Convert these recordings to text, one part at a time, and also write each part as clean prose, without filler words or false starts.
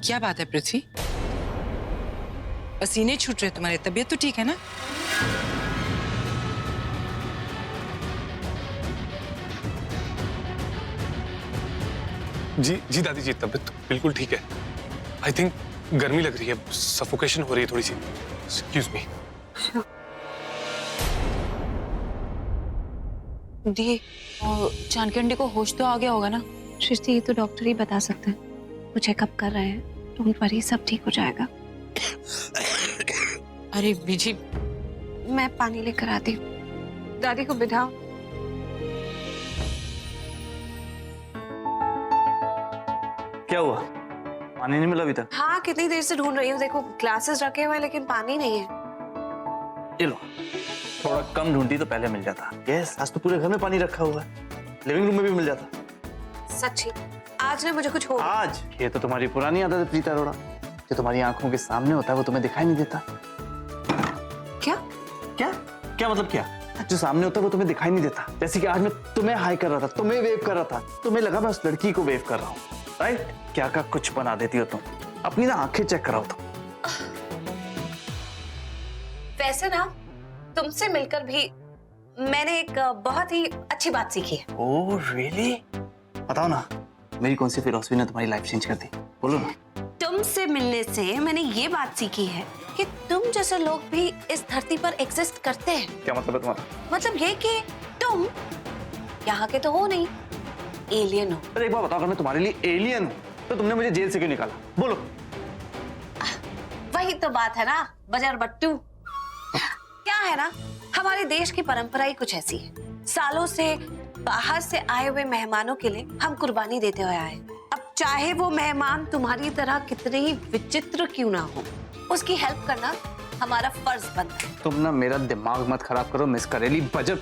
क्या बात है पृथ्वी? पसीने छूट रहे तुम्हारे, तबीयत तो ठीक है ना? जी जी दादी जी, तबीयत बिल्कुल ठीक है। आई थिंक गर्मी लग रही है, सफोकेशन हो रही है थोड़ी सी। Excuse me. दी, जानकी आंटी को होश तो आ गया होगा ना? सृष्टि, ये तो डॉक्टर ही बता सकते हैं। वो चेकअप कर रहे हैं, डोंट वरी, सब ठीक हो जाएगा। अरे बीजी, मैं पानी लेकर आती हूँ। दादी को बिठाओ। क्या हुआ? पानी नहीं मिला अभी तक? हाँ, कितनी देर से ढूंढ रही हूँ। देखो ग्लासेस रखे हुए हैं लेकिन पानी नहीं है। ये लो, थोड़ा कम ढूंढती तो पहले मिल जाता। यस, आज तो पूरे घर में पानी रखा हुआ है, लिविंग रूम में भी मिल जाता। सच्ची आज ना मुझे कुछ हो। आज? ये तो तुम्हारी पुरानी आदत है प्रीता अरोड़ा। जो तुम्हारी आंखों के सामने होता है वो तुम्हें दिखाई नहीं देता। क्या क्या क्या मतलब क्या? जो सामने होता है वो तुम्हें दिखाई नहीं देता। जैसे कि आज मैं तुम्हें हाई कर रहा था, तुम्हें वेव कर रहा था, तुम्हें लगा मैं उस लड़की को वेव कर रहा हूँ, राइट? क्या का कुछ बना देती हो तुम। अपनी ना आंखें चेक कराओ तुम। वैसे ना तुमसे मिलकर भी मैंने एक बहुत ही अच्छी बात सीखी है। Oh really? बताओ ना, मेरी कौन सी फिलॉसफी ने तुम्हारी लाइफ चेंज कर दी? बोलो ना। तुमसे मिलने से मैंने ये बात सीखी है कि तुम जैसे लोग भी इस धरती पर एग्जिस्ट करते हैं। क्या मतलब है तुम्हारा? मतलब ये कि तुम यहाँ के तो हो नहीं, एलियन हो। अरे एक बार बताओ, अगर मैं तुम्हारे लिए एलियन हूँ तो तुमने मुझे जेल से क्यों निकाला? बोलो। वही तो बात है ना बजर बट्टू। क्या है ना, हमारे देश की परंपरा ही कुछ ऐसी है। सालों से बाहर से आए हुए मेहमानों के लिए हम कुर्बानी देते हुए आए। अब चाहे वो मेहमान तुम्हारी तरह कितने ही विचित्र क्यों ना हो, उसकी हेल्प करना हमारा फर्ज बनता है। तुम ना मेरा दिमाग मत खराब करो मिस करेली बजर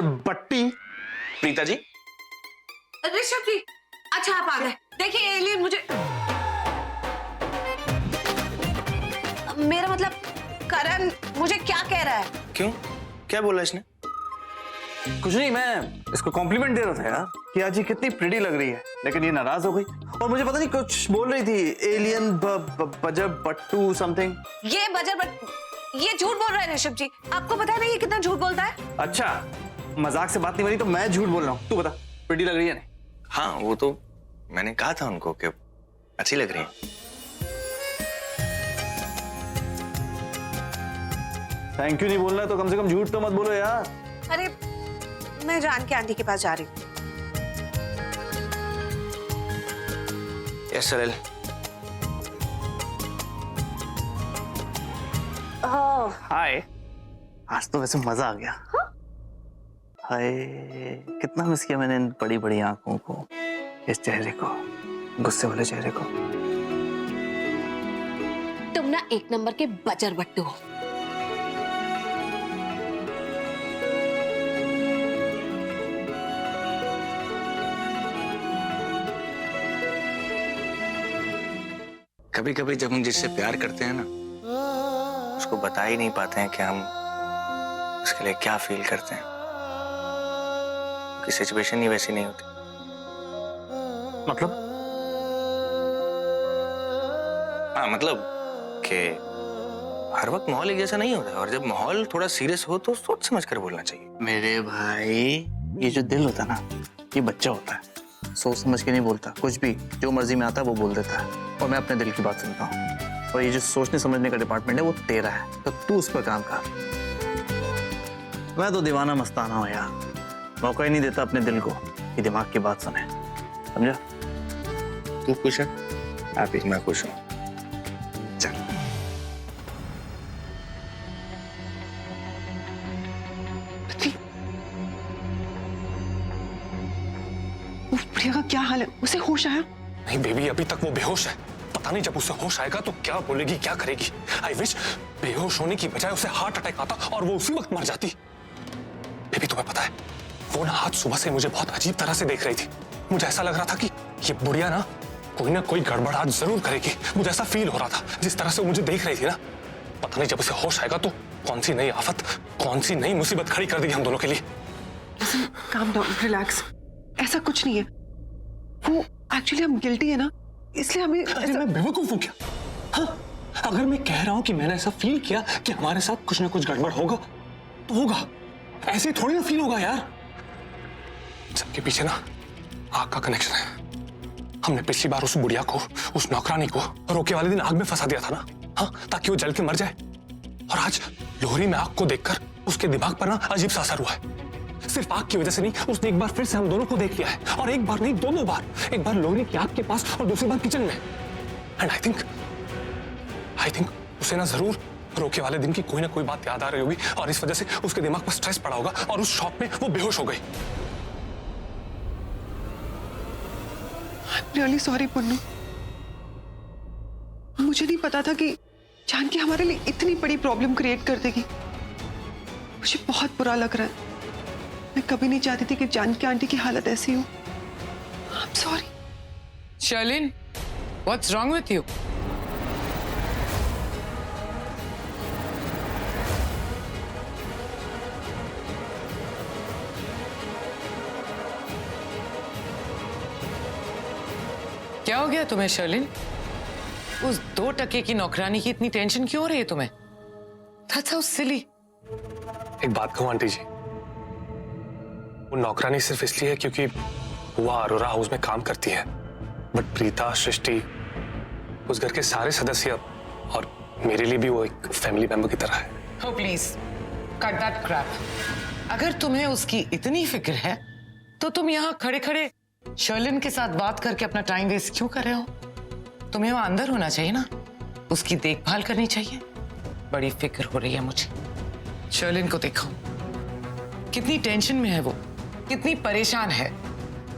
बट्टी। प्रीता जी, ऋषभ जी, अच्छा आप आ गए। देखिए एलियन मुझे, मेरा मतलब करण मुझे क्या कह रहा है? क्यों? क्या बोला इसने? कुछ नहीं, मैं इसको कॉम्प्लीमेंट दे रहा था यार कि आज ये कितनी प्रिटी लग रही है, लेकिन ये नाराज हो गई और मुझे पता नहीं कुछ बोल रही थी, एलियन बजर बट्टू समथिंग। ये बजर बट ये झूठ बोल रहा है ऋषभ जी। आपको पता नहीं ये कितना झूठ बोलता है? अच्छा, मजाक से बात नहीं बनी तो मैं झूठ बोल रहा हूँ। तू बता, प्रिटी लग रही है नहीं? हाँ, वो तो मैंने कहा था उनको कि अच्छी लग रही है। थैंक यू नहीं बोलना तो कम से कम झूठ तो मत बोलो यार। अरे मैं जानकी आंटी के पास जा रही हूँ। Yes sir. हाय, आज तो वैसे मजा आ गया। हाय, कितना मिस किया मैंने इन बड़ी बड़ी आंखों को, इस चेहरे को, गुस्से वाले चेहरे को। तुम ना एक नंबर के बजर बट्टू हो। कभी कभी जब हम जिससे प्यार करते हैं ना, उसको बता ही नहीं पाते हैं कि हम उसके लिए क्या फील करते हैं। कि सिचुएशन ही वैसी नहीं होती। मतलब? हाँ, मतलब कि हर वक्त माहौल एक जैसा नहीं होता है और जब माहौल थोड़ा सीरियस हो तो सोच समझ कर बोलना चाहिए। मेरे भाई, ये जो दिल होता है ना, ये बच्चा होता है, सोच समझ के नहीं बोलता। कुछ भी जो मर्जी में आता है वो बोल देता है और मैं अपने दिल की बात सुनता हूँ। और ये जो सोचने समझने का डिपार्टमेंट है वो तेरा है, तो तू उस पर काम कर। मैं तो दीवाना मस्ताना हूँ यार, मौका ही नहीं देता अपने दिल को कि दिमाग की बात सुने, समझा? तू खुश है? आप ही, मैं खुश हूँ। चल। प्रिया का क्या हाल है? उसे होश आया? नहीं बेबी, अभी तक वो बेहोश है। पता नहीं जब उसे होश आएगा तो क्या बोलेगी, क्या करेगी। आई विश बेहोश होने की बजाय उसे हार्ट अटैक आता और वो उसी वक्त मर जाती। बेबी तुम्हें पता है, वो ना आज सुबह से मुझे बहुत अजीब तरह से देख रही थी। मुझे ऐसा लग रहा था कि ये बुढ़िया ना कोई गड़बड़ आज जरूर करेगी। मुझे ऐसा फील हो रहा था जिस तरह से वो मुझे देख रही थी ना। पता नहीं जब उसे होश आएगा तो कौन सी नई आफत, कौन सी नई मुसीबत खड़ी कर देगी हम दोनों के लिए। Calm down, relax. ऐसा कुछ नहीं है। वो एक्चुअली हम गिल्टी है ना, इसलिए हमें अरे मैं बेवकूफ हूँ क्या? हाँ, अगर मैं कह रहा हूँ कि मैंने ऐसा फील किया कि हमारे साथ कुछ ना कुछ गड़बड़ होगा तो होगा, ऐसे थोड़ी ना फील होगा यार। सबके पीछे ना आग का कनेक्शन है। हमने पिछली बार उस बुढ़िया को, उस नौकरानी को रोके वाले दिन आग में फंसा दिया था ना, हाँ, ताकि वो जल के मर जाए। और आज लोहरी में आग को देखकर उसके दिमाग पर ना अजीब सा असर हुआ है। सिर्फ आग की वजह से नहीं, उसने एक बार फिर से हम दोनों को देख लिया है, और एक बार नहीं, दोनों बार। एक बार लोहरी की आग के पास और दूसरी बार किचन में। एंड आई थिंक उसे ना जरूर रोके वाले दिन की कोई ना कोई बात याद आ रही होगी, और इस वजह से उसके दिमाग पर स्ट्रेस पड़ा होगा और उस शॉक में वो बेहोश हो गई। रियली सॉरी पुन्नू, मुझे नहीं पता था कि जानकी हमारे लिए इतनी बड़ी प्रॉब्लम क्रिएट कर देगी। मुझे बहुत बुरा लग रहा है। मैं कभी नहीं चाहती थी कि जानकी आंटी की हालत ऐसी हो। I'm sorry. Sherlyn, what's wrong with you? क्या हो गया तुम्हें शर्लिन? उस 2% की नौकरानी की इतनी टेंशन क्यों हो रही है तुम्हें? That's how silly. एक बात कहूं आंटी जी, वो नौकरानी सिर्फ इसलिए है क्योंकि वो अरोरा हाउस में काम करती है, बट प्रीता, सृष्टि, उस घर के सारे सदस्य और मेरे लिए भी वो एक फैमिली मेंबर की तरह है। Oh please, cut that crap. अगर तुम्हें उसकी इतनी फिक्र है, तो तुम यहाँ खड़े-खड़े शर्लिन के साथ बात करके अपना टाइम वेस्ट क्यों कर रहे हो? तुम्हें वहां अंदर होना चाहिए ना, उसकी देखभाल करनी चाहिए। बड़ी फिक्र हो रही है मुझे। शर्लिन को देखो, कितनी टेंशन में है वो, कितनी परेशान है।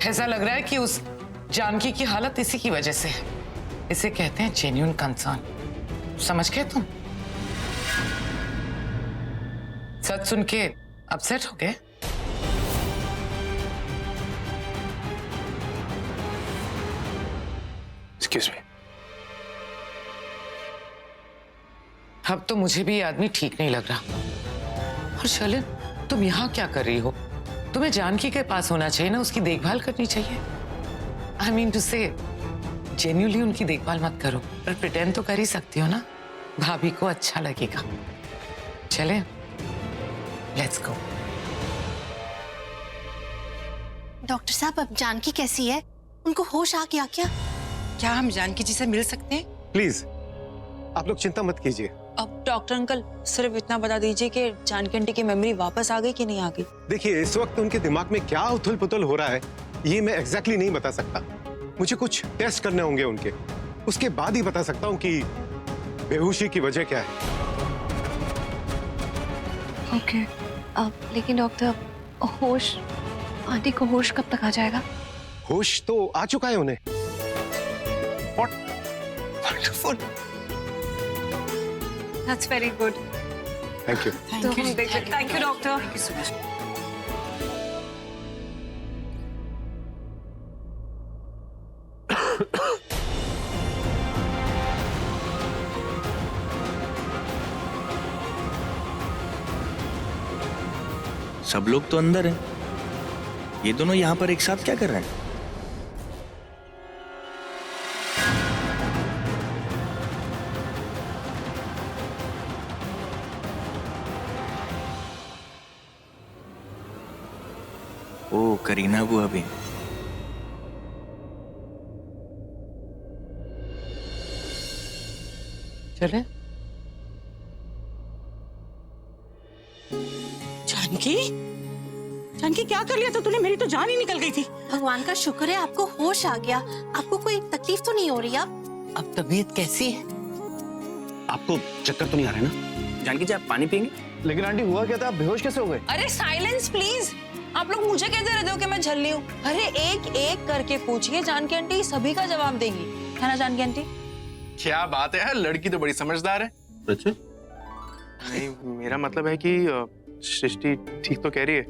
ऐसा लग रहा है कि उस जानकी की हालत इसी की वजह से है। इसे कहते हैं जेन्युइन कंसर्न। समझ गए तुम? सच सुन के अपसेट हो गए? Excuse me. अब तो मुझे भी ये आदमी ठीक नहीं लग रहा। और शर्लिन, तुम यहाँ क्या कर रही हो? तुम्हें जानकी के पास होना चाहिए ना, उसकी देखभाल करनी चाहिए। आई मीन टू से, जेन्युइनली उनकी देखभाल मत करो, पर प्रिटेंड तो कर ही सकती हो ना, भाभी को अच्छा लगेगा। चले, लेट्स गो। डॉक्टर साहब, अब जानकी कैसी है? उनको होश आ गया क्या? क्या हम जानकी जी से मिल सकते हैं? प्लीज आप लोग चिंता मत कीजिए। अब डॉक्टर अंकल सिर्फ इतना बता दीजिए कि जानकी आंटी की मेमोरी वापस आ गई कि नहीं आ गई। देखिए, इस वक्त उनके दिमाग में क्या उथल पुथल हो रहा है ये मैं एग्जैक्टली नहीं बता सकता। मुझे कुछ टेस्ट करने होंगे उनके, उसके बाद ही बता सकता हूँ कि बेहोशी की वजह क्या है। ओके, लेकिन डॉक्टर, होश, आंटी को होश कब तक आ जाएगा? होश तो आ चुका है उन्हें। Wonderful. That's very good. Thank you. तो हम देख लेते। Thank you doctor. सब लोग तो अंदर हैं, ये दोनों यहाँ पर एक साथ क्या कर रहे हैं? ओ, करीना बुआ भी। चले। जानकी? जानकी, क्या कर लिया था तूने? मेरी तो जान ही निकल गई थी। भगवान का शुक्र है आपको होश आ गया। आपको कोई तकलीफ तो नहीं हो रही अब तबीयत कैसी है? आपको चक्कर तो नहीं आ रहे ना? जानकी जी, आप पानी पियेंगे? लेकिन आंटी हुआ क्या था? आप बेहोश कैसे हो गए? अरे साइलेंस प्लीज। आप लोग मुझे कहते रहते हो कि मैं झल्ली हूँ। अरे एक एक करके पूछिए, जानकी आंटी सभी का जवाब देगी, है ना जानकी आंटी? क्या बात है यार, लड़की तो बड़ी समझदार है। अच्छा, नहीं, मेरा मतलब है कि सृष्टि ठीक तो कह रही है।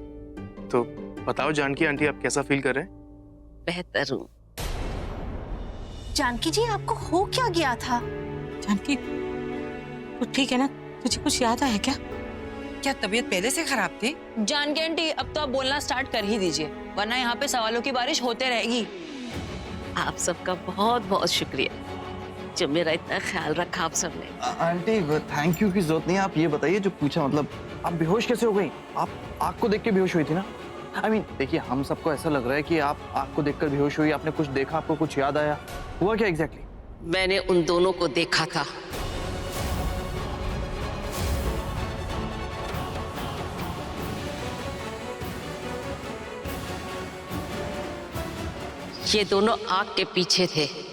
तो बताओ जानकी आंटी, आप कैसा फील कर रहे हैं? बेहतर हूँ। जानकी जी, आपको हो क्या गया था? जानकी, तू ठीक है ना? तुझे कुछ याद आया क्या? क्या तबीयत पहले से खराब थी? जानकी आंटी अब तो आप बोलना स्टार्ट कर ही दीजिए, वरना यहाँ पे सवालों की बारिश होते रहेगी। आप सबका बहुत बहुत शुक्रिया जो मेरा इतना ख्याल रखा आप सबने। आंटी थैंक यू की जरूरत नहीं है। आप ये बताइए जो पूछा, मतलब आप बेहोश कैसे हो गई? आप आग को देख के बेहोश हुई थी ना? आई मीन देखिए, हम सबको ऐसा लग रहा है कि आप आग को देखकर बेहोश हुई, आपने कुछ देखा, आपको कुछ याद आया, हुआ क्या एग्जैक्टली? मैंने उन दोनों को देखा था। ये दोनों आग के पीछे थे।